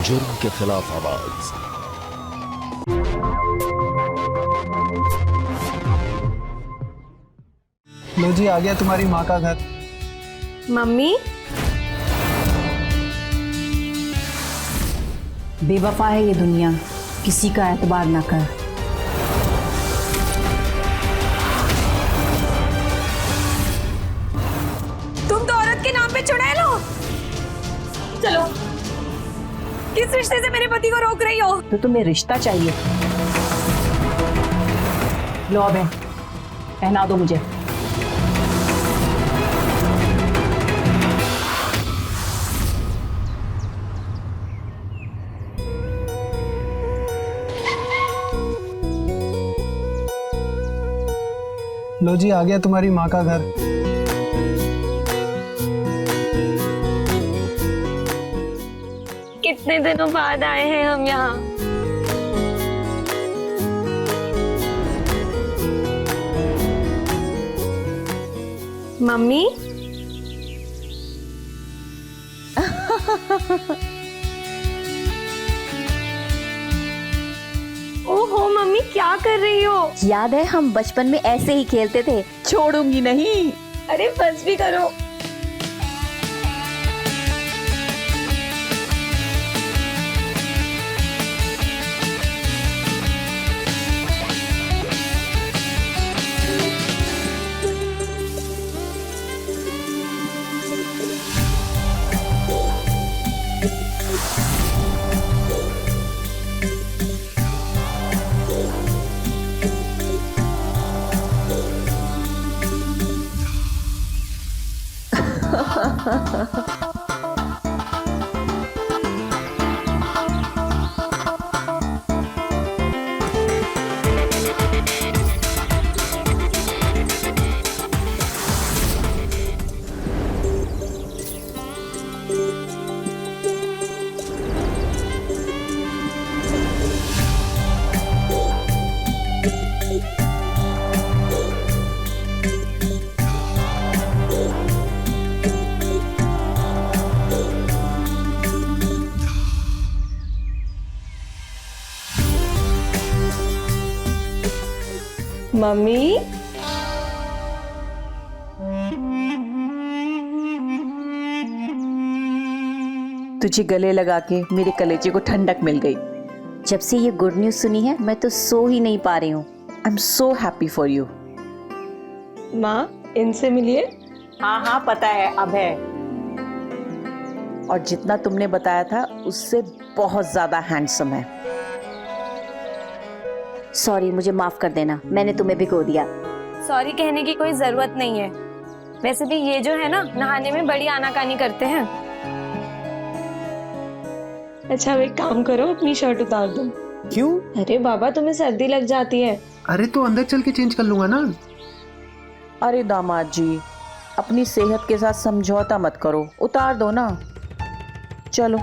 जुर्म के खिलाफ आवाज। लो जी, आ गया तुम्हारी माँ का घर। मम्मी, बेवफा है ये दुनिया, किसी का एतबार ना कर। तुम तो औरत के नाम पे चुड़ैल हो। चलो, किस रिश्ते से मेरे पति को रोक रही हो? तो तुम्हें रिश्ता चाहिए? लो अब पहना दो मुझे। लो जी, आ गया तुम्हारी माँ का घर। कितने दिनों बाद आए हैं हम यहाँ। मम्मी, ओहो मम्मी, क्या कर रही हो? याद है हम बचपन में ऐसे ही खेलते थे। छोड़ूंगी नहीं। अरे बस भी करो। मम्मी, तुझे गले लगा के मेरे कलेजे को ठंडक मिल गई। जब से ये गुड न्यूज सुनी है मैं तो सो ही नहीं पा रही हूँ। I am so happy for you. माँ, इनसे मिलिए। हाँ हाँ पता है, अब है। और जितना तुमने बताया था उससे बहुत ज्यादा हैंडसम है। सॉरी, मुझे माफ कर देना, मैंने तुम्हें भिगो दिया। सॉरी कहने की कोई जरूरत नहीं है। वैसे भी ये जो है ना, नहाने में बड़ी आनाकानी करते हैं। अच्छा, अब एक काम करो, अपनी शर्ट उतार दो। क्यों? अरे बाबा, तुम्हें सर्दी लग जाती है। अरे तो अंदर चल के चेंज कर लूंगा ना। अरे दामाद जी, अपनी सेहत के साथ समझौता मत करो, उतार दो ना। चलो।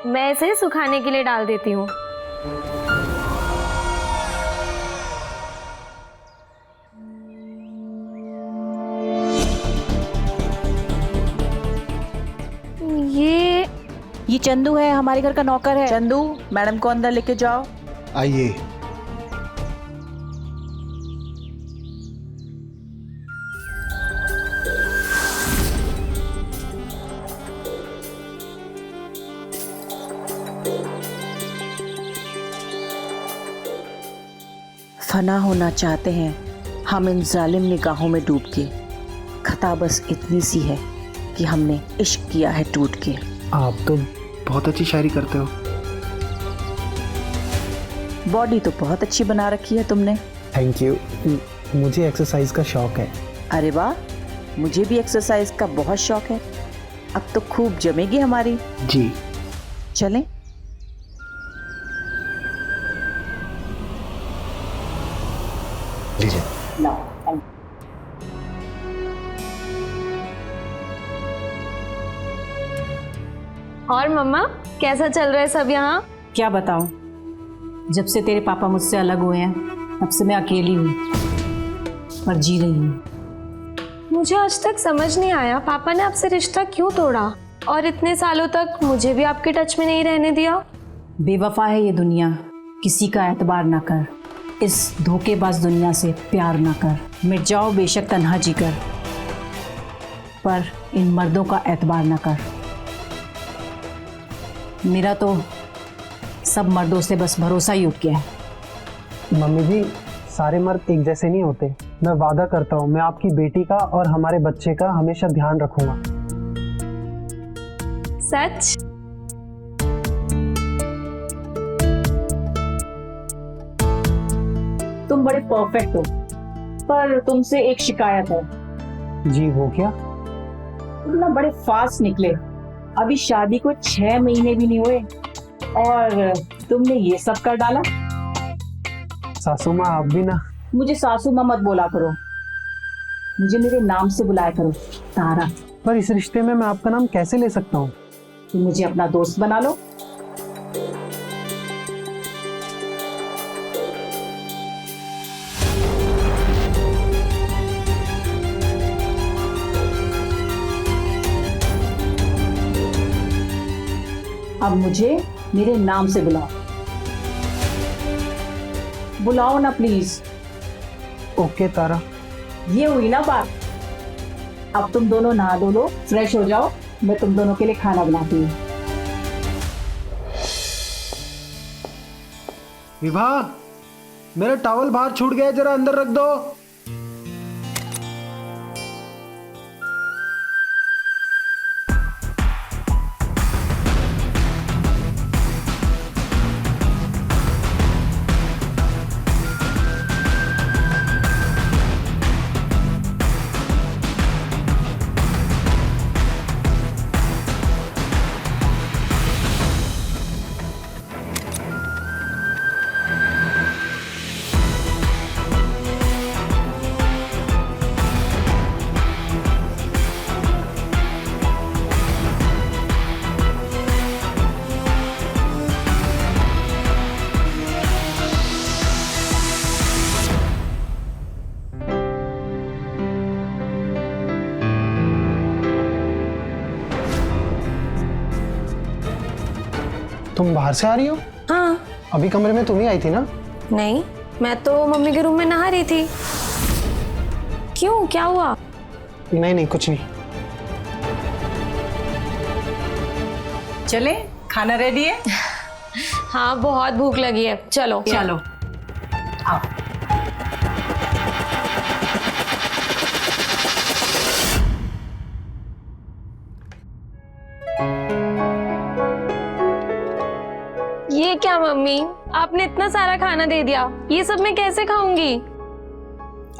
मैं इसे सुखाने के लिए डाल देती हूँ। ये चंदू है, हमारे घर का नौकर है। चंदू, मैडम को अंदर लेके जाओ। आइए। फना होना चाहते हैं हम इन जालिम निगाहों में डूब के। खता बस इतनी सी है कि हमने इश्क किया है टूट के। आप तो बहुत अच्छी शायरी करते हो। बॉडी तो बहुत अच्छी बना रखी है तुमने। Thank you. मुझे एक्सरसाइज का शौक है। अरे वाह, मुझे भी एक्सरसाइज का बहुत शौक है। अब तो खूब जमेगी हमारी। जी। चलें? लीजिए। और मम्मा कैसा चल रहा है सब यहाँ? क्या बताऊं, जब से तेरे पापा मुझसे अलग हुए हैं तब से मैं अकेली हूँ और जी रही हूँ। मुझे आज तक समझ नहीं आया पापा ने आपसे रिश्ता क्यों तोड़ा और इतने सालों तक मुझे भी आपके टच में नहीं रहने दिया। बेवफा है ये दुनिया, किसी का एतबार ना कर, इस धोखेबाज दुनिया से प्यार ना कर। मिट जाओ बेशक तन्हा जी कर, पर इन मर्दों का एतबार ना कर। मेरा तो सब मर्दों से बस भरोसा ही उठ गया है। मम्मी जी, सारे मर्द एक जैसे नहीं होते। मैं वादा करता हूँ मैं आपकी बेटी का और हमारे बच्चे का हमेशा ध्यान रखूंगा। सच? तुम बड़े परफेक्ट हो, पर तुमसे एक शिकायत है। जी, वो क्या? तुम ना बड़े फास्ट निकले, अभी शादी को 6 महीने भी नहीं हुए और तुमने ये सब कर डाला। सासू माँ, आप भी ना। मुझे सासू माँ मत बोला करो, मुझे मेरे नाम से बुलाया करो, तारा। पर इस रिश्ते में मैं आपका नाम कैसे ले सकता हूँ? तुम मुझे अपना दोस्त बना लो। अब मुझे मेरे नाम से बुलाओ, बुलाओ ना प्लीज। ओके तारा। ये हुई ना बात। अब तुम दोनों नहा धो लो, फ्रेश हो जाओ, मैं तुम दोनों के लिए खाना बनाती हूँ। विभा, मेरा टॉवल बाहर छूट गया, जरा अंदर रख दो। तुम बाहर से आ रही हो? हाँ। अभी कमरे में तुम ही आई थी ना? नहीं, मैं तो मम्मी के रूम में नहा रही थी। क्यों, क्या हुआ? नहीं नहीं, कुछ नहीं। चले, खाना रेडी है? हाँ, बहुत भूख लगी है, चलो चलो आओ। ये क्या मम्मी, आपने इतना सारा खाना दे दिया, ये सब मैं कैसे खाऊंगी?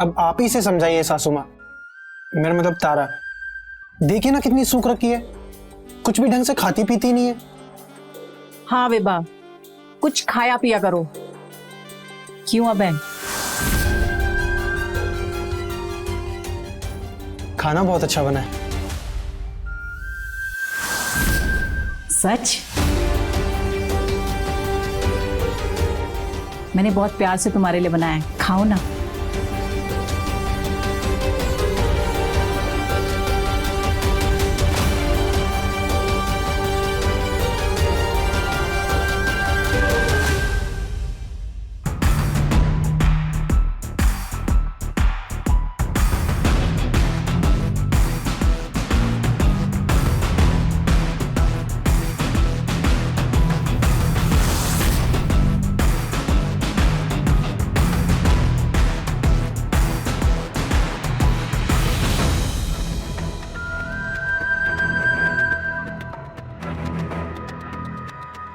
अब आप ही से समझाइए सासू माँ। मेरा मतलब तारा, देखिए ना कितनी सूख रखी है, कुछ भी ढंग से खाती पीती नहीं है। हाँ बेबा, कुछ खाया पिया करो। क्यों अबैन? खाना बहुत अच्छा बना है। सच? मैंने बहुत प्यार से तुम्हारे लिए बनाया है, खाओ ना।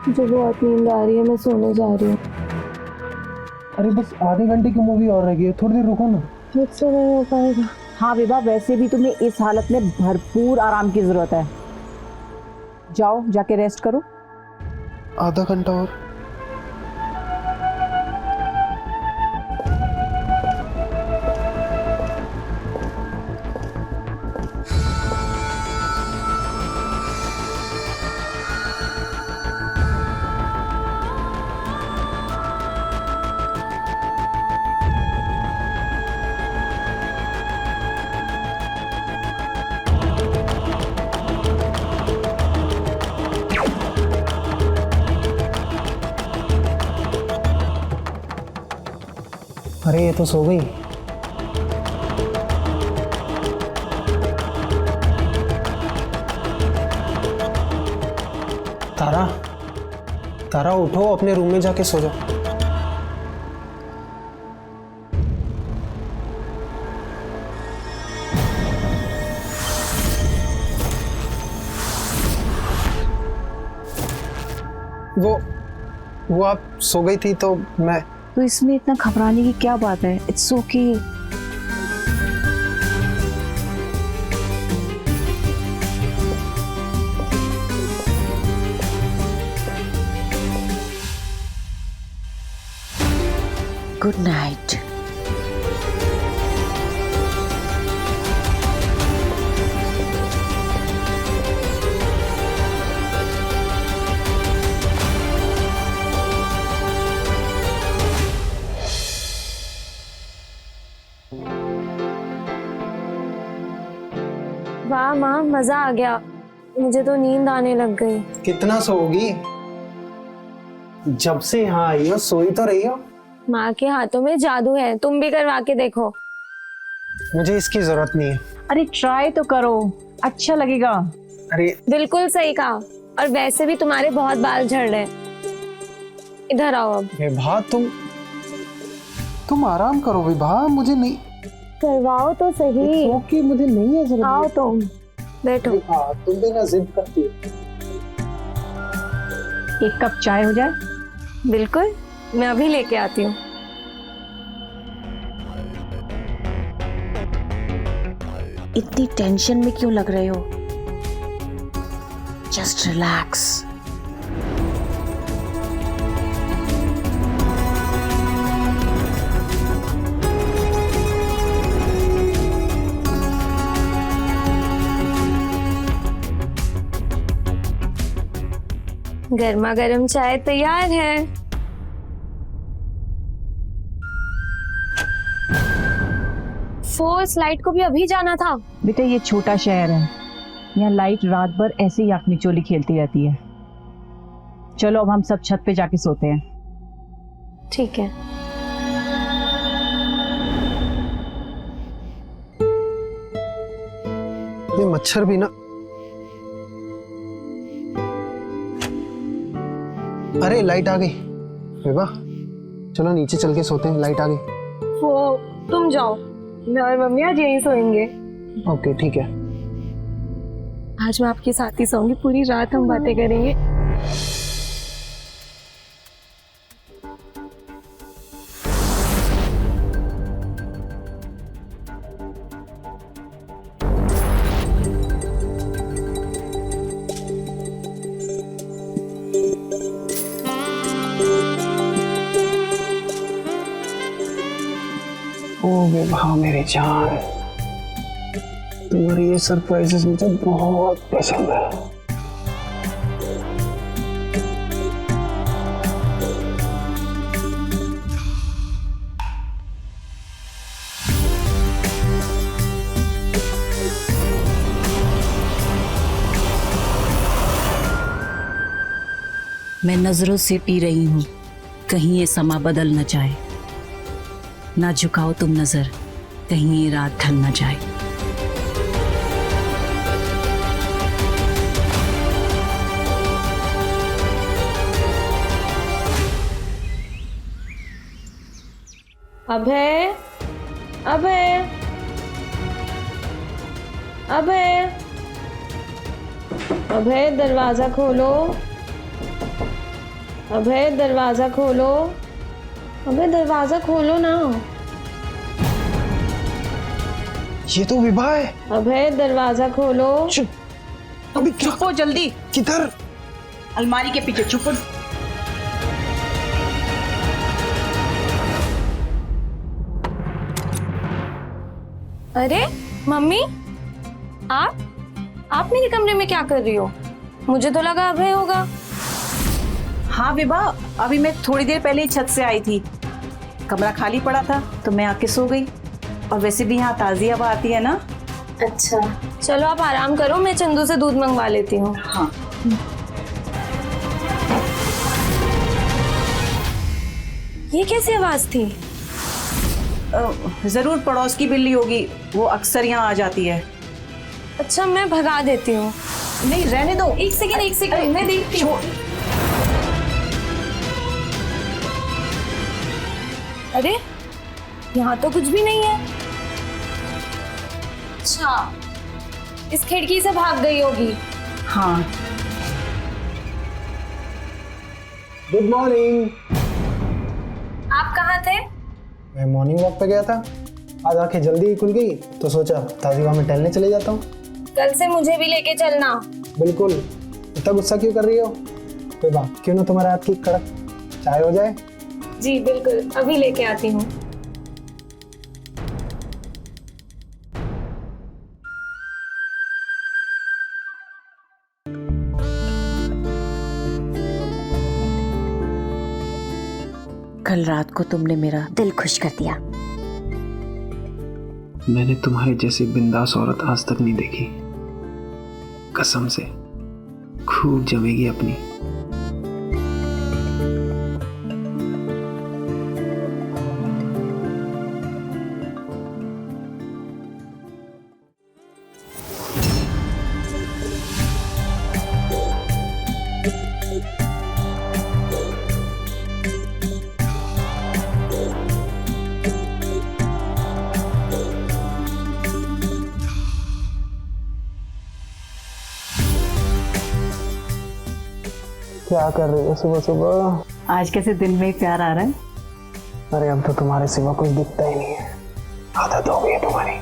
मुझे बहुत नींद आ रही है, मैं सोने जा रही हूँ। अरे बस आधे घंटे की मूवी और रह गई है, थोड़ी देर रुको ना। मुझसे नहीं हो पाएगा। हाँ बेबा, वैसे भी तुम्हें इस हालत में भरपूर आराम की जरूरत है। जाओ, जाके रेस्ट करो। आधा घंटा और। अरे ये तो सो गई। तारा, तारा उठो, अपने रूम में जाके सो जाओ। वो आप सो गई थी तो मैं। तो इसमें इतना घबराने की क्या बात है? It's okay. Good night. वाह माँ, मजा आ गया। मुझे तो नींद आने लग गई। कितना सोओगी? जब से यहाँ आई हो सोई तो रही हो। माँ के हाथों में जादू है, तुम भी करवा के देखो। मुझे इसकी जरूरत नहीं है। अरे ट्राई तो करो, अच्छा लगेगा। अरे बिल्कुल सही कहा। और वैसे भी तुम्हारे बहुत बाल झड़ रहे हैं। इधर आओ अब। विभा, तुम आराम करो विभा, मुझे नहीं। करवाओ तो सही। ओके, मुझे नहीं है जरूरत। आओ तुम बैठो। तुम भी ना जिद करती हो। एक कप चाय हो जाए? बिल्कुल, मैं अभी लेके आती हूँ। इतनी टेंशन में क्यों लग रहे हो? Just relax. गर्मा गर्म चाय तैयार है। फोर्स लाइट को भी अभी जाना था। बेटा ये छोटा शहर है, यहाँ लाइट रात भर ऐसे ही आंख मिचोली खेलती रहती है। चलो अब हम सब छत पे जाके सोते हैं। ठीक है। ये मच्छर भी ना। अरे लाइट आ गई। विभा, चलो नीचे चल के सोते हैं, लाइट आ गई। वो तुम जाओ, मैं और मम्मी आज यहीं सोएंगे। ओके ठीक है। आज मैं आपके साथ ही सोऊंगी, पूरी रात हम बातें करेंगे। ओ विभा मेरी जान, तुम्हारी ये सरप्राइजेस मुझे बहुत पसंद है। मैं नजरों से पी रही हूँ, कहीं ये समा बदल न जाए। ना झुकाओ तुम नजर, कहीं ये रात ढल न जाए। अभय, अभय, अभय, अभय दरवाजा खोलो। अभय दरवाजा खोलो। अबे दरवाजा खोलो ना। ये तो विभा है। अभय दरवाजा खोलो। अभी क्या? छुपो जल्दी, किधर? अलमारी के पीछे छुपो। अरे मम्मी, आप मेरे कमरे में क्या कर रही हो? मुझे तो लगा अभय होगा। हाँ विभा, अभी मैं थोड़ी देर पहले ही छत से आई थी, कमरा खाली पड़ा था तो मैं आके सो गई। और वैसे भी यहाँ ताज़ी हवा आती है ना। अच्छा चलो आप आराम करो, मैं चंदू से दूध मंगवा लेती हूँ। हाँ। ये कैसी आवाज थी? ज़रूर पड़ोस की बिल्ली होगी, वो अक्सर यहाँ आ जाती है। अच्छा मैं भगा देती हूँ। नहीं रहने दो। एक सेकंड मैं देखती हूँ। अरे यहाँ तो कुछ भी नहीं है। अच्छा इस खिड़की से भाग गई होगी। हाँ गुड मॉर्निंग। आप कहाँ थे? मैं मॉर्निंग वॉक पे गया था, आज आंखें जल्दी ही खुल गई तो सोचा ताज़ी हवा में टहलने चले जाता हूँ। कल से मुझे भी लेके चलना। बिल्कुल। इतना गुस्सा क्यों कर रही हो? कोई बात क्यों ना तुम्हारे हाथ की कड़क चाय हो जाए। जी बिल्कुल, अभी लेके आती हूँ। कल रात को तुमने मेरा दिल खुश कर दिया। मैंने तुम्हारे जैसी बिंदास औरत आज तक नहीं देखी। कसम से खूब जमेगी अपनी। क्या कर रही हो सुबह सुबह? आज कैसे दिन में ही प्यार आ रहा है? अरे अब तो तुम्हारे सिवा कुछ दिखता ही नहीं है, आदत हो गई है तुम्हारी।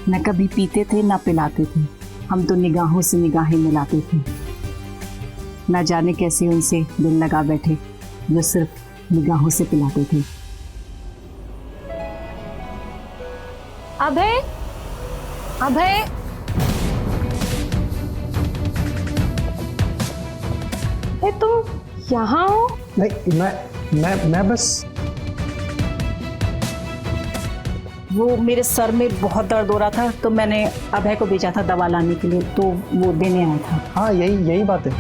न कभी पीते थे ना पिलाते थे, हम तो निगाहों से निगाहें मिलाते थे। न जाने कैसे उनसे दिल लगा बैठे जो सिर्फ निगाहों से पिलाते थे। अभय, अभय, तुम यहाँ हो? नहीं मैं बस। वो मेरे सर में बहुत दर्द हो रहा था तो मैंने अभय को भेजा था दवा लाने के लिए, तो वो देने आया था। हाँ यही बात है।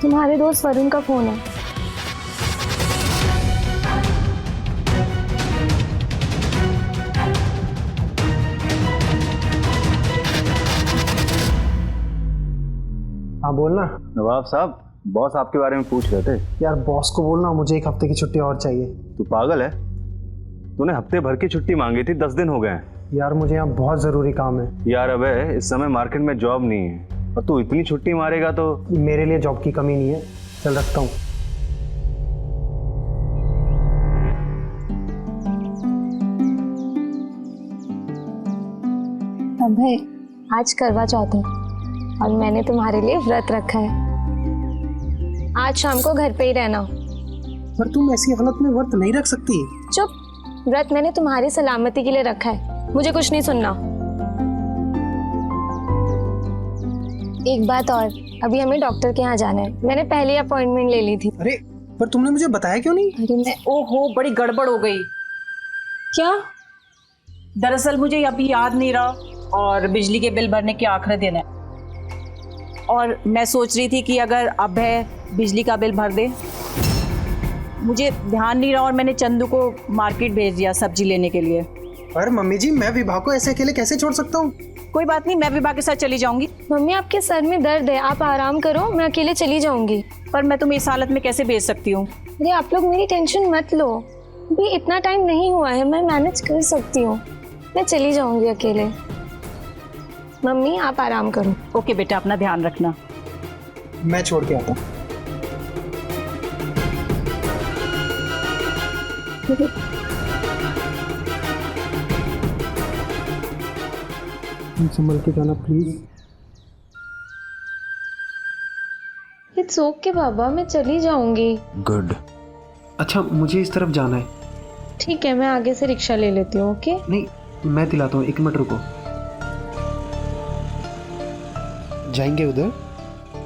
तुम्हारे दोस्त वरुण का फोन है। हाँ बोलना। नवाब साहब, बॉस आपके बारे में पूछ रहे थे। यार बॉस को बोलना मुझे 1 हफ्ते की छुट्टी और चाहिए। तू पागल है? तूने हफ्ते भर की छुट्टी मांगी थी, 10 दिन हो गए हैं। यार मुझे यहाँ बहुत ज़रूरी काम है। यार अबे, इस समय मार्केट में जॉब नहीं है और तू इतनी छुट्टी मारेगा तो। मेरे लिए जॉब की कमी नहीं है, चल रखता हूँ। अभय, आज करवा चौथ है और मैंने तुम्हारे लिए व्रत रखा है। आज शाम को घर पे ही रहना। पर तुम ऐसी हालत में व्रत नहीं रख सकती। चुप, व्रत मैंने तुम्हारी सलामती के लिए रखा है, मुझे कुछ नहीं सुनना। एक बात और, अभी हमें डॉक्टर के यहाँ जाना है, मैंने पहले अपॉइंटमेंट ले ली थी। अरे पर तुमने मुझे बताया क्यों नहीं? अरे मैं, ओहो बड़ी गड़बड़ हो गई। क्या? दरअसल मुझे अभी याद नहीं रहा और बिजली के बिल भरने के आखिरी दिन है, और मैं सोच रही थी कि अगर अभय बिजली का बिल भर दे। मुझे ध्यान नहीं रहा और मैंने चंदू को मार्केट भेज दिया सब्जी लेने के लिए। पर मम्मी जी, मैं विभा को ऐसे अकेले कैसे छोड़ सकता हूँ? कोई बात नहीं, मैं विभा के साथ चली जाऊंगी। मम्मी आपके सर में दर्द है, आप आराम करो, मैं अकेले चली जाऊंगी। पर मैं तुम्हें इस हालत में कैसे भेज सकती हूँ? अरे आप लोग मेरी टेंशन मत लो, अभी इतना टाइम नहीं हुआ है, मैं मैनेज कर सकती हूँ, मैं चली जाऊंगी अकेले। मम्मी आप आराम करो। ओके बेटा, अपना ध्यान रखना। मैं छोड़ के आता हूँ। संभल के जाना प्लीज। इट्स ओके बाबा, मैं चली जाऊंगी। गुड। अच्छा मुझे इस तरफ जाना है। ठीक है, मैं आगे से रिक्शा ले लेती हूँ। ओके नहीं मैं दिलाता हूँ, 1 मिनट रुको। जाएंगे उधर,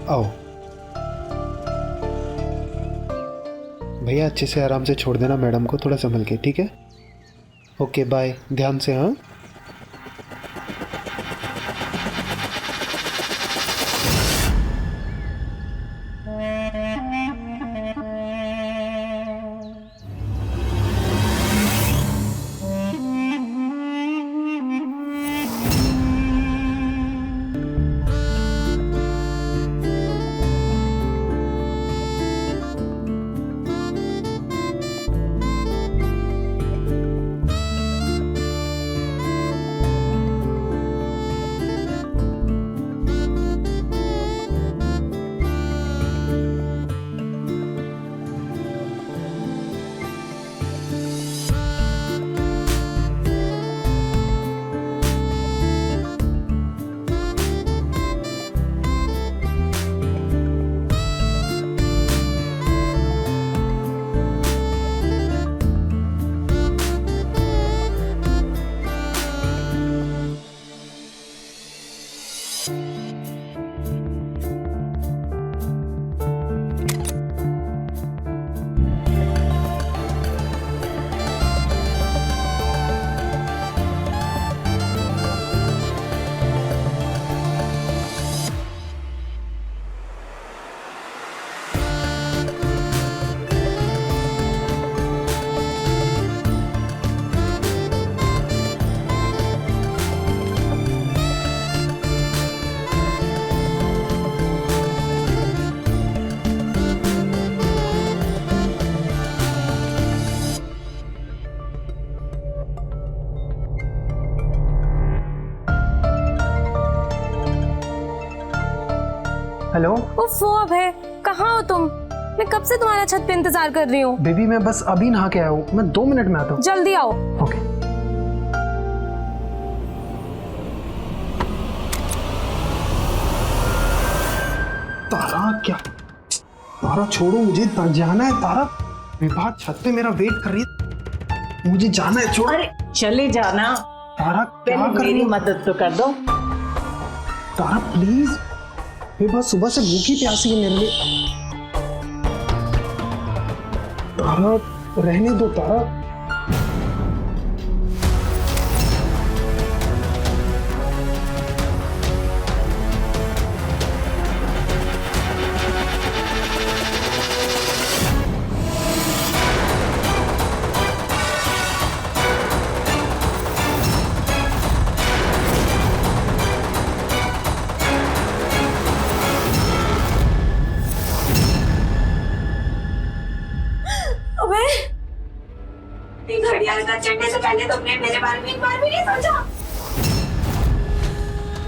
आओ। भैया अच्छे से आराम से छोड़ देना मैडम को, थोड़ा संभल के, ठीक है? ओके बाय, ध्यान से। हाँ हेलो उफ, अब है, कहाँ हो तुम? मैं कब से तुम्हारा छत पे इंतजार कर रही हूँ। बेबी मैं बस अभी नहा के आया हूँ, मैं 2 मिनट में आता हूँ। जल्दी आओ। ओके। तारा क्या? तारा छोड़ो, मुझे जाना है। तारा विभा छत पे मेरा वेट कर रही है, मुझे जाना है। छोड़ो। अरे चले जाना, तारा क्या पहले कर रही मेरी हो? मदद तो कर दो। तारा प्लीज, विभा सुबह से भूखी प्यासी है मेरे लिए। तारा रहने दो तारा। अबे, ये घड़ियाल का चढ़ने से पहले तुमने मेरे बारे में एक बार भी नहीं सोचा?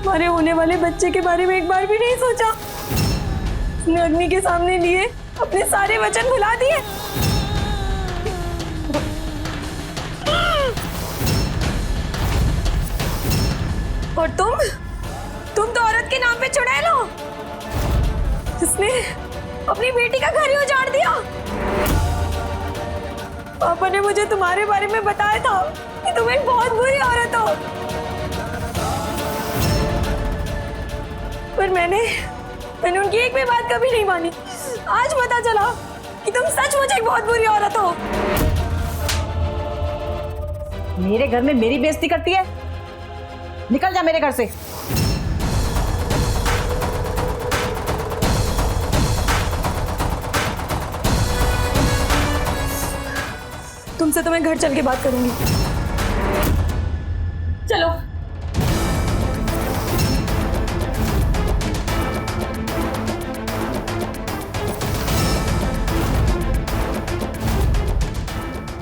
हमारे होने वाले बच्चे के बारे में एक बार भी नहीं सोचा? तुमने अग्नि के सामने लिए अपने सारे वचन भुला दिए। और तुम तो औरत के नाम पे चुड़ैल हो, जिसने अपनी बेटी का घर ही उजाड़ दिया। पापा ने मुझे तुम्हारे बारे में बताया था कि तुम एक बहुत बुरी औरत हो, पर मैंने उनकी एक भी बात कभी नहीं मानी। आज पता चला कि तुम सचमुच एक बहुत बुरी औरत हो। मेरे घर में मेरी बेइज्जती करती है? निकल जा मेरे घर से। तुमसे तो मैं घर चल के बात करूंगी। चलो।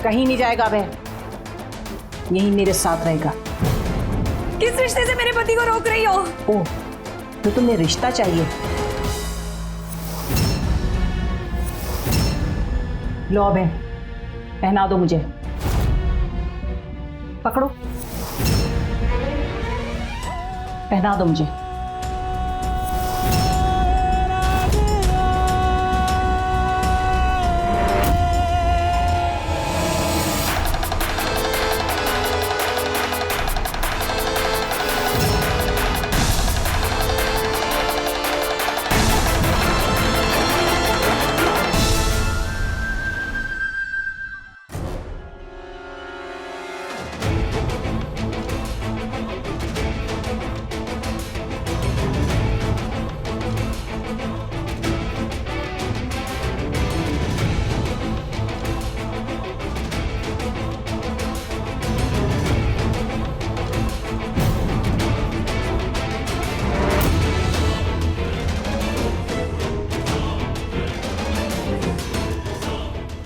कहीं नहीं जाएगा वह, यहीं मेरे साथ रहेगा। किस रिश्ते से मेरे पति को रोक रही हो? ओह, तो तुम्हें रिश्ता चाहिए? लो अब है, पहना दो मुझे। पकड़ो, पहना दो मुझे।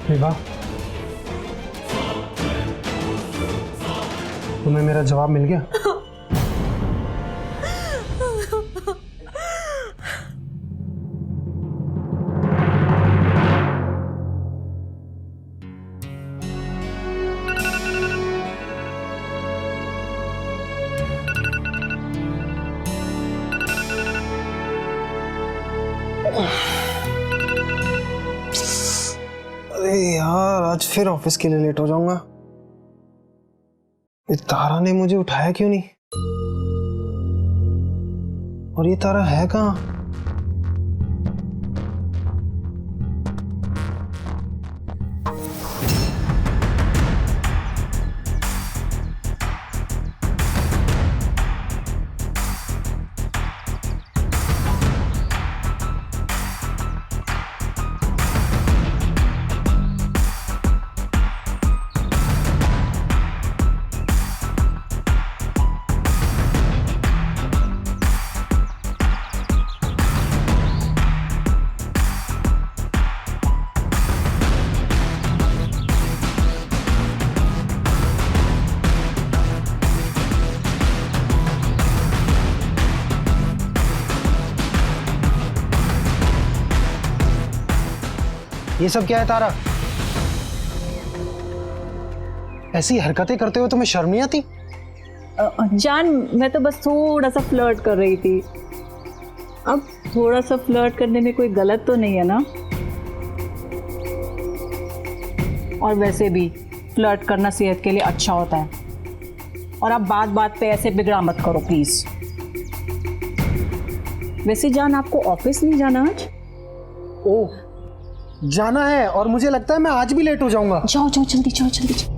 विभा, तुम्हें मेरा जवाब मिल गया? अरे यार, आज फिर ऑफिस के लिए लेट हो जाऊंगा। ये तारा ने मुझे उठाया क्यों नहीं? और ये तारा है कहाँ? ये सब क्या है तारा? ऐसी हरकतें करते हुए तुम्हें शर्म नहीं आती? जान, मैं तो बस थोड़ा सा फ्लर्ट कर रही थी। अब थोड़ा सा फ्लर्ट करने में कोई गलत तो नहीं है ना? और वैसे भी फ्लर्ट करना सेहत के लिए अच्छा होता है। और अब बात बात पे ऐसे बिगड़ा मत करो प्लीज। वैसे जान, आपको ऑफिस नहीं जाना आज? ओह, जाना है और मुझे लगता है मैं आज भी लेट हो जाऊंगा। जाओ जाओ, जल्दी जाओ, जल्दी जाओ।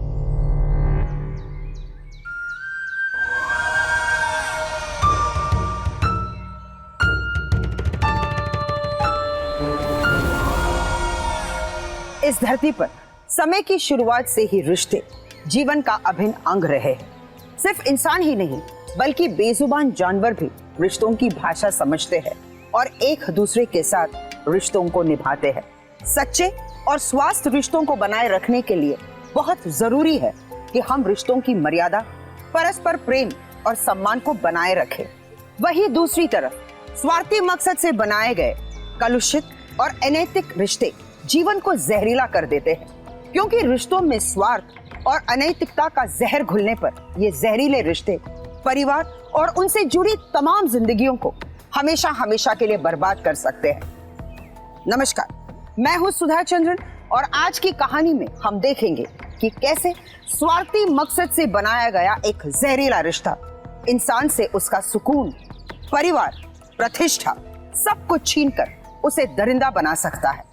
इस धरती पर समय की शुरुआत से ही रिश्ते जीवन का अभिन्न अंग रहे हैं। सिर्फ इंसान ही नहीं बल्कि बेजुबान जानवर भी रिश्तों की भाषा समझते हैं और एक दूसरे के साथ रिश्तों को निभाते हैं। सच्चे और स्वस्थ रिश्तों को बनाए रखने के लिए बहुत जरूरी है कि हम रिश्तों की मर्यादा, परस्पर प्रेम और सम्मान को बनाए रखें। वहीं दूसरी तरफ स्वार्थी मकसद से बनाए गए कलुषित और अनैतिक रिश्ते जीवन को जहरीला कर देते हैं, क्योंकि रिश्तों में स्वार्थ और अनैतिकता का जहर घुलने पर ये जहरीले रिश्ते परिवार और उनसे जुड़ी तमाम जिंदगियों को हमेशा हमेशा के लिए बर्बाद कर सकते हैं। नमस्कार, मैं हूं सुधा चंद्रन और आज की कहानी में हम देखेंगे कि कैसे स्वार्थी मकसद से बनाया गया एक जहरीला रिश्ता इंसान से उसका सुकून, परिवार, प्रतिष्ठा सब कुछ छीनकर उसे दरिंदा बना सकता है।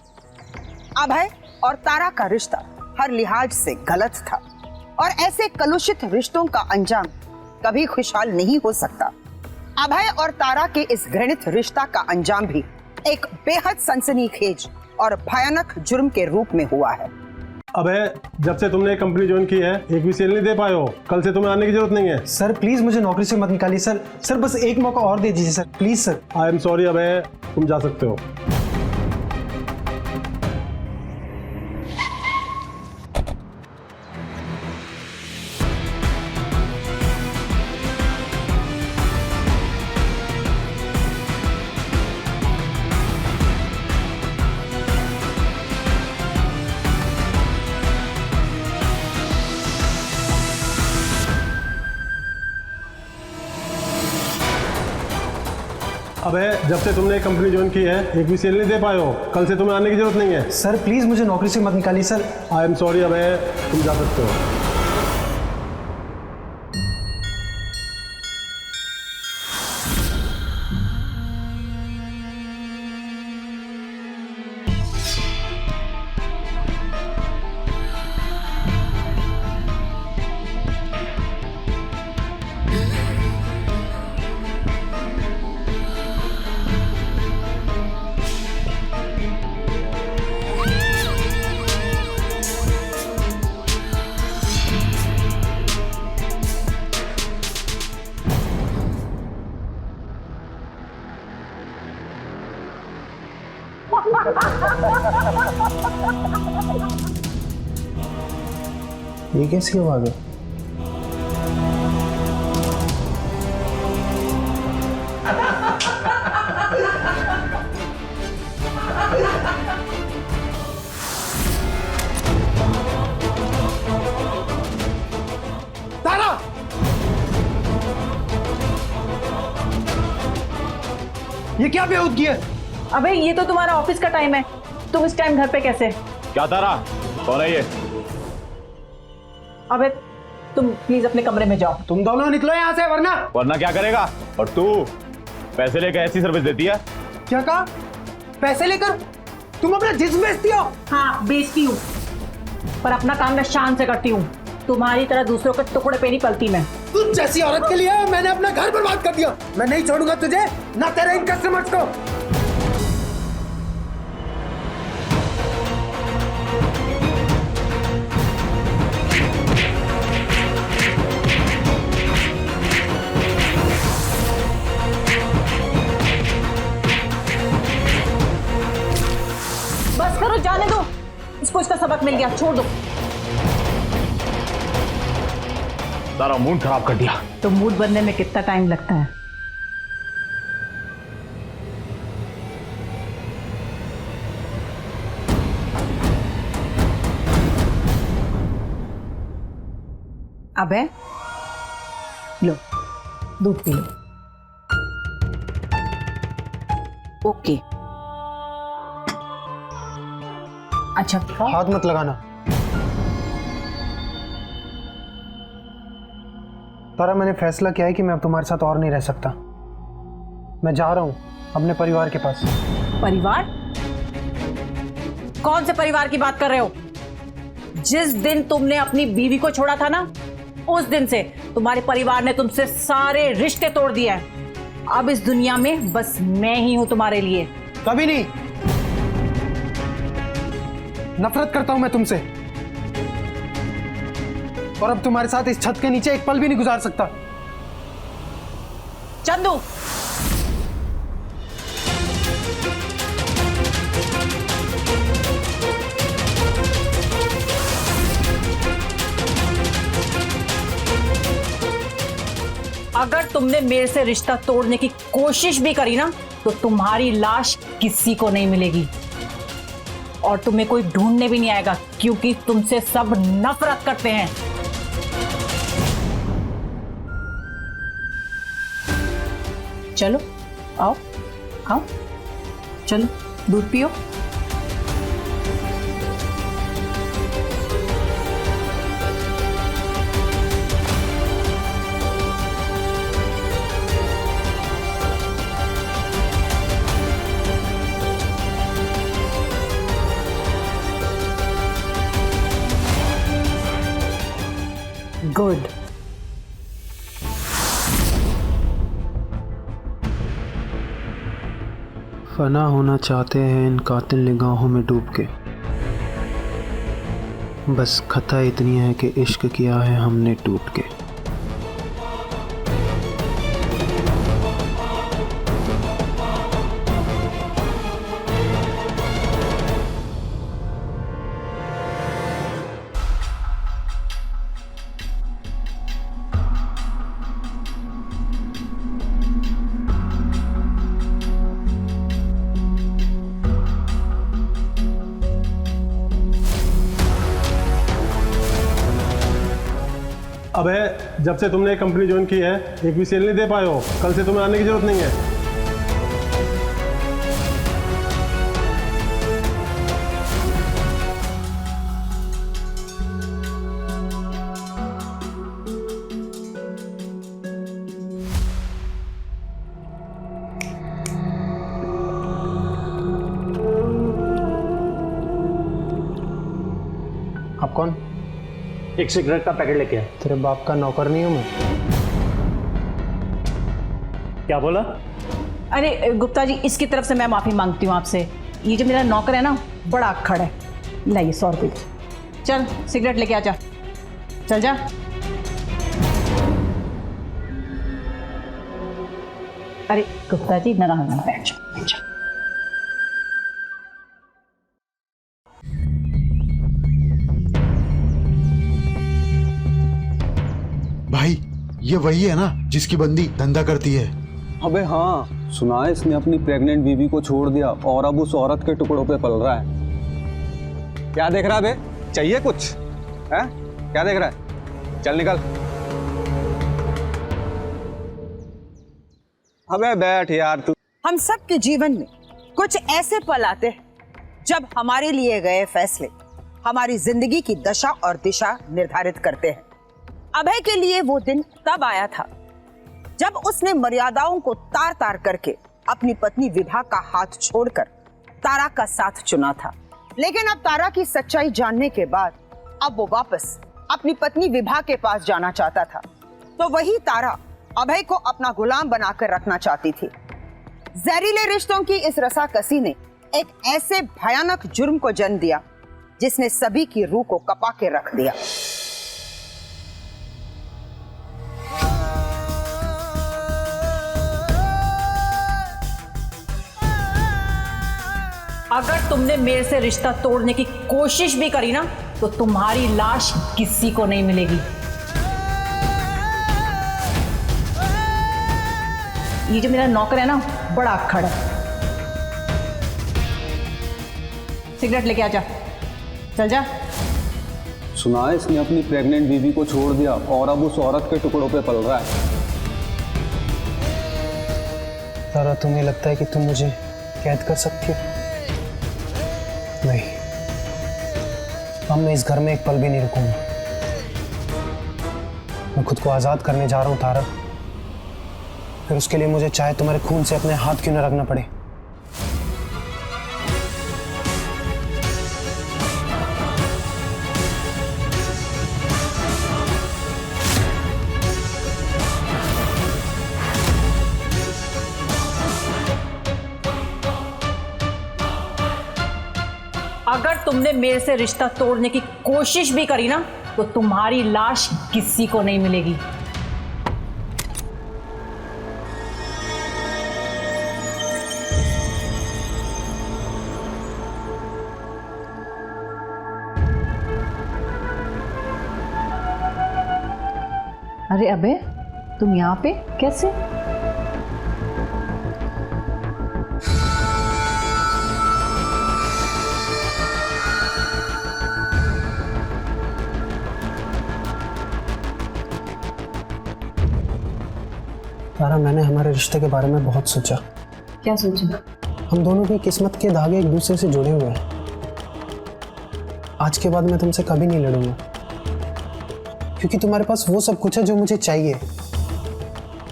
अभय और तारा का रिश्ता हर लिहाज से गलत था और ऐसे कलुषित रिश्तों का अंजाम कभी खुशहाल नहीं हो सकता। अभय और तारा के इस घृणित रिश्ता का अंजाम भी एक बेहद सनसनीखेज और भयानक जुर्म के रूप में हुआ है। अबे, जब से तुमने कंपनी ज्वाइन की है एक भी सेल नहीं दे पाए हो। कल से तुम्हें आने की जरूरत नहीं है। सर प्लीज मुझे नौकरी से मत निकालिए सर। सर बस एक मौका और दे दीजिए sir, please sir. I am sorry अबे, तुम जा सकते हो। अबे, जब से तुमने कंपनी ज्वाइन की है एक भी सेल नहीं दे पाए हो। कल से तुम्हें आने की जरूरत नहीं है। सर प्लीज मुझे नौकरी से मत निकालिए सर। आई एम सॉरी अबे, तुम जा सकते हो। ये कैसी आवाज है? तारा! ये क्या बेहूदगी है? अबे, ये तो तुम्हारा ऑफिस का टाइम है। तुम इस टाइम घर पे कैसे? क्या तारा, कौन है ये? अबे, तुम प्लीज अपने कमरे में जाओ। तुम दोनों निकलो यहाँ से वरना। वरना क्या करेगा? और तू पैसे लेकर ऐसी सर्विस देती है? क्या कहा? पैसे लेकर? तुम अपना जिस्म बेचती हो? हाँ, बेचती हूँ, पर अपना काम मैं शान से करती हूँ। तुम्हारी तरह दूसरों के टुकड़े पे नहीं पलती मैं। तुझ जैसी औरत के लिए मैंने अपना घर बर्बाद कर दिया। मैं नहीं छोड़ूंगा तुझे, ना तेरे इन कस्टमर्स को। बस करो, जाने दो इसको, इसका सबक मिल गया, छोड़ दो। तारा मूड खराब कर दिया। तो मूड बनने में कितना टाइम लगता है? अभय, लो दूध पी लो। ओके, अच्छा खाओ। हाथ मत लगाना। तारा, मैंने फैसला किया है कि मैं अब तुम्हारे साथ और नहीं रह सकता। मैं जा रहा हूं अपने परिवार के पास। परिवार? कौन से परिवार की बात कर रहे हो? जिस दिन तुमने अपनी बीवी को छोड़ा था ना, उस दिन से तुम्हारे परिवार ने तुमसे सारे रिश्ते तोड़ दिए हैं। अब इस दुनिया में बस मैं ही हूं तुम्हारे लिए। कभी नहीं। नफरत करता हूं मैं तुमसे, और अब तुम्हारे साथ इस छत के नीचे एक पल भी नहीं गुजार सकता। चंदू, अगर तुमने मेरे से रिश्ता तोड़ने की कोशिश भी करी ना, तो तुम्हारी लाश किसी को नहीं मिलेगी और तुम्हें कोई ढूंढने भी नहीं आएगा, क्योंकि तुमसे सब नफरत करते हैं। चलो आओ आओ, चलो दूध पियो। गुड। फना होना चाहते हैं इन कातिल निगाहों में डूब के। बस खता इतनी है कि इश्क किया है हमने टूट के। अबे, जब से तुमने कंपनी ज्वाइन की है एक भी सेल नहीं दे पाए हो। कल से तुम्हें आने की जरूरत नहीं है। आप कौन? एक सिगरेट का पैकेट लेके आए। तेरे बाप का नौकर नहीं हूं मैं। क्या बोला? अरे गुप्ता जी, इसकी तरफ से मैं माफी मांगती हूँ आपसे। ये जो मेरा नौकर है ना, बड़ा अक्खड़ है। लाइए 100 रुपये। चल सिगरेट लेके आ जा, चल जा। अरे गुप्ता जी, नाराज ना बैठ जाओ। भाई, ये वही है ना जिसकी बंदी धंधा करती है? अबे हाँ, सुना है इसने अपनी प्रेग्नेंट बीवी को छोड़ दिया और अब उस औरत के टुकड़ों पे पल रहा है। क्या देख रहा है बे? चाहिए कुछ? है? क्या देख रहा है? चल निकल। अबे बैठ यार तू। हम सब के जीवन में कुछ ऐसे पल आते हैं जब हमारे लिए गए फैसले हमारी जिंदगी की दशा और दिशा निर्धारित करते हैं। अभय के लिए वो दिन तब आया था जब उसने मर्यादाओं को तार तार करके अपनी पत्नी विभा का हाथ छोड़कर तारा का साथ चुना था। लेकिन अब तारा की सच्चाई जानने के बाद अब वो वापस अपनी पत्नी विभा के पास जाना चाहता था। तो वही तारा अभय को अपना गुलाम बनाकर रखना चाहती थी। जहरीले रिश्तों की इस रसाकसी ने एक ऐसे भयानक जुर्म को जन्म दिया जिसने सभी की रूह को कपा के रख दिया। अगर तुमने मेरे से रिश्ता तोड़ने की कोशिश भी करी ना, तो तुम्हारी लाश किसी को नहीं मिलेगी। ये जो मेरा नौकर है ना, बड़ा अक्खड़ है। सिगरेट लेके आ जा, चल जा। सुना है इसने अपनी प्रेग्नेंट बीवी को छोड़ दिया और अब उस औरत के टुकड़ों पे पल रहा है। तारा, तुम्हें लगता है कि तुम मुझे कैद कर सकती हो? नहीं, अब मैं इस घर में एक पल भी नहीं रुकूंगा। मैं खुद को आजाद करने जा रहा हूं तारा, फिर उसके लिए मुझे चाहे तुम्हारे खून से अपने हाथ क्यों न रखना पड़े। अगर तुमने मेरे से रिश्ता तोड़ने की कोशिश भी करी ना तो तुम्हारी लाश किसी को नहीं मिलेगी। अरे अबे, तुम यहाँ पे कैसे? तारा, मैंने हमारे रिश्ते के बारे में बहुत सोचा। क्या सोचा? हम दोनों की किस्मत के धागे एक दूसरे से जुड़े हुए हैं। आज के बाद मैं तुमसे कभी नहीं लड़ूंगा, क्योंकि तुम्हारे पास वो सब कुछ है जो मुझे चाहिए,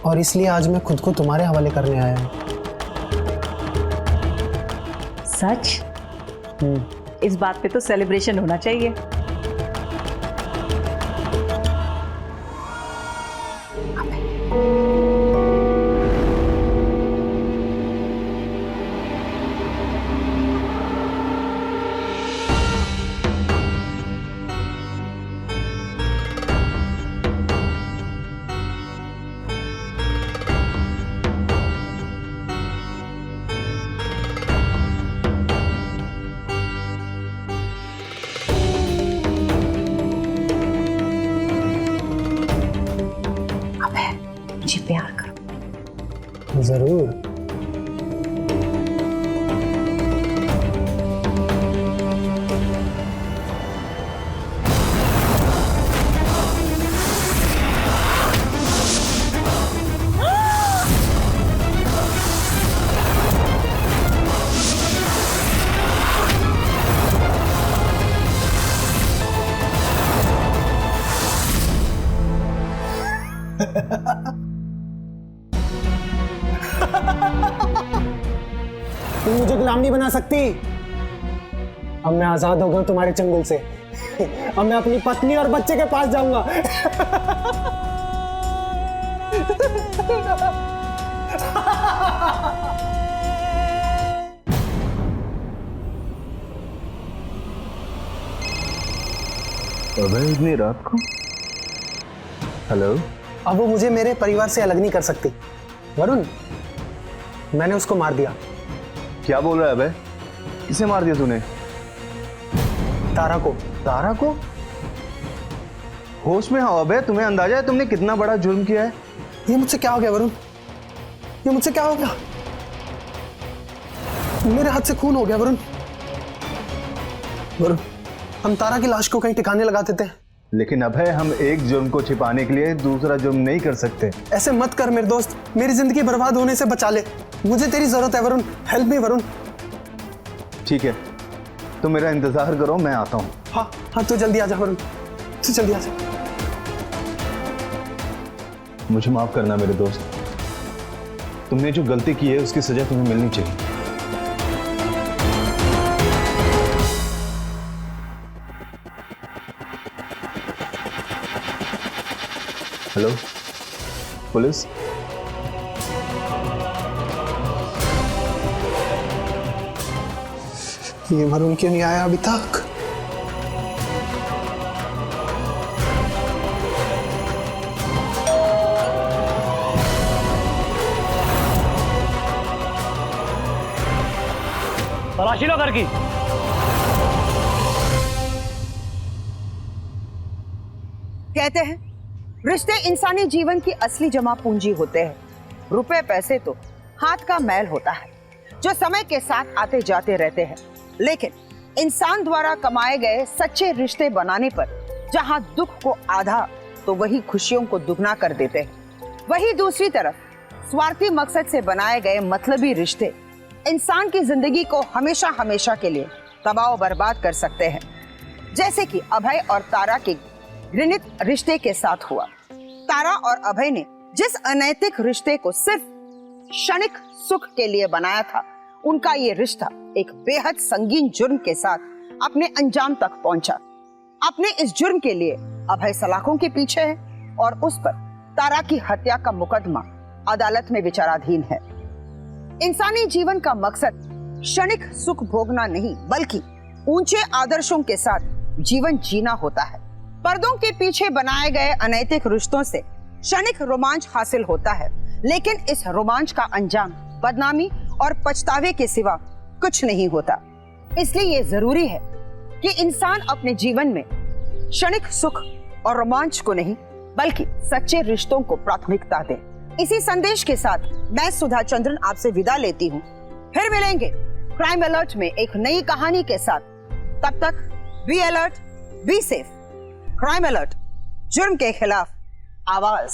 और इसलिए आज मैं खुद को तुम्हारे हवाले करने आया हूँ। सच? इस बात पे तो सेलिब्रेशन होना चाहिए। मुझे प्यार करो। जरूर। तुम मुझे गुलाम नहीं बना सकती। अब मैं आजाद हो गया हूं तुम्हारे चंगुल से। अब मैं अपनी पत्नी और बच्चे के पास जाऊंगा। अबे, इतनी रात को? हेलो। अब वो मुझे मेरे परिवार से अलग नहीं कर सकती। वरुण, मैंने उसको मार दिया। क्या बोल रहा है अबे? किसे मार दिया तूने? तारा को। तारा को? होश में हो अबे? तुम्हें अंदाजा है तुमने कितना बड़ा जुर्म किया है? ये मुझसे क्या हो गया वरुण? ये मुझसे क्या हो गया? मेरे हाथ से खून हो गया वरुण। वरुण, हम तारा की लाश को कहीं ठिकाने लगा देते हैं। लेकिन अभय, हम एक जुर्म को छिपाने के लिए दूसरा जुर्म नहीं कर सकते। ऐसे मत कर मेरे दोस्त, मेरी जिंदगी बर्बाद होने से बचा ले। मुझे तेरी जरूरत है वरुण, हेल्प मी वरुण। ठीक है, तुम मेरा इंतजार करो, मैं आता हूँ। हाँ हाँ, तू जल्दी आ जा वरुण, तू जल्दी आ जा। मुझे माफ करना मेरे दोस्त, तुमने जो गलती की है उसकी सजा तुम्हें मिलनी चाहिए। Hello police. ये वरुण क्यों नहीं आया अभी तक? तलाशी लो घर की। कहते हैं रिश्ते इंसानी जीवन की असली जमा पूंजी होते हैं। रुपए पैसे तो हाथ का मैल होता है जो समय के साथ आते जाते रहते हैं, लेकिन इंसान द्वारा कमाए गए सच्चे रिश्ते बनाने पर जहां दुख को आधा तो वही खुशियों को दुगना कर देते हैं। वही दूसरी तरफ स्वार्थी मकसद से बनाए गए मतलबी रिश्ते इंसान की जिंदगी को हमेशा हमेशा के लिए तबाह और बर्बाद कर सकते हैं, जैसे कि अभय और तारा के घृणित रिश्ते के साथ हुआ। तारा और अभय ने जिस अनैतिक रिश्ते को सिर्फ क्षणिक सुख के लिए बनाया था, उनका ये रिश्ता एक बेहद संगीन जुर्म के साथ अपने अंजाम तक पहुंचा। अपने इस जुर्म के लिए अभय सलाखों के पीछे है और उस पर तारा की हत्या का मुकदमा अदालत में विचाराधीन है। इंसानी जीवन का मकसद क्षणिक सुख भोगना नहीं, बल्कि ऊंचे आदर्शों के साथ जीवन जीना होता है। पर्दों के पीछे बनाए गए अनैतिक रिश्तों से क्षणिक रोमांच हासिल होता है, लेकिन इस रोमांच का अंजाम बदनामी और पछतावे के सिवा कुछ नहीं होता। इसलिए ये जरूरी है कि इंसान अपने जीवन में क्षणिक सुख और रोमांच को नहीं, बल्कि सच्चे रिश्तों को प्राथमिकता दे। इसी संदेश के साथ मैं सुधा चंद्रन आपसे विदा लेती हूँ। फिर मिलेंगे क्राइम अलर्ट में एक नई कहानी के साथ। तब तक be alert, be safe. Crime alert, जुर्म के खिलाफ आवाज।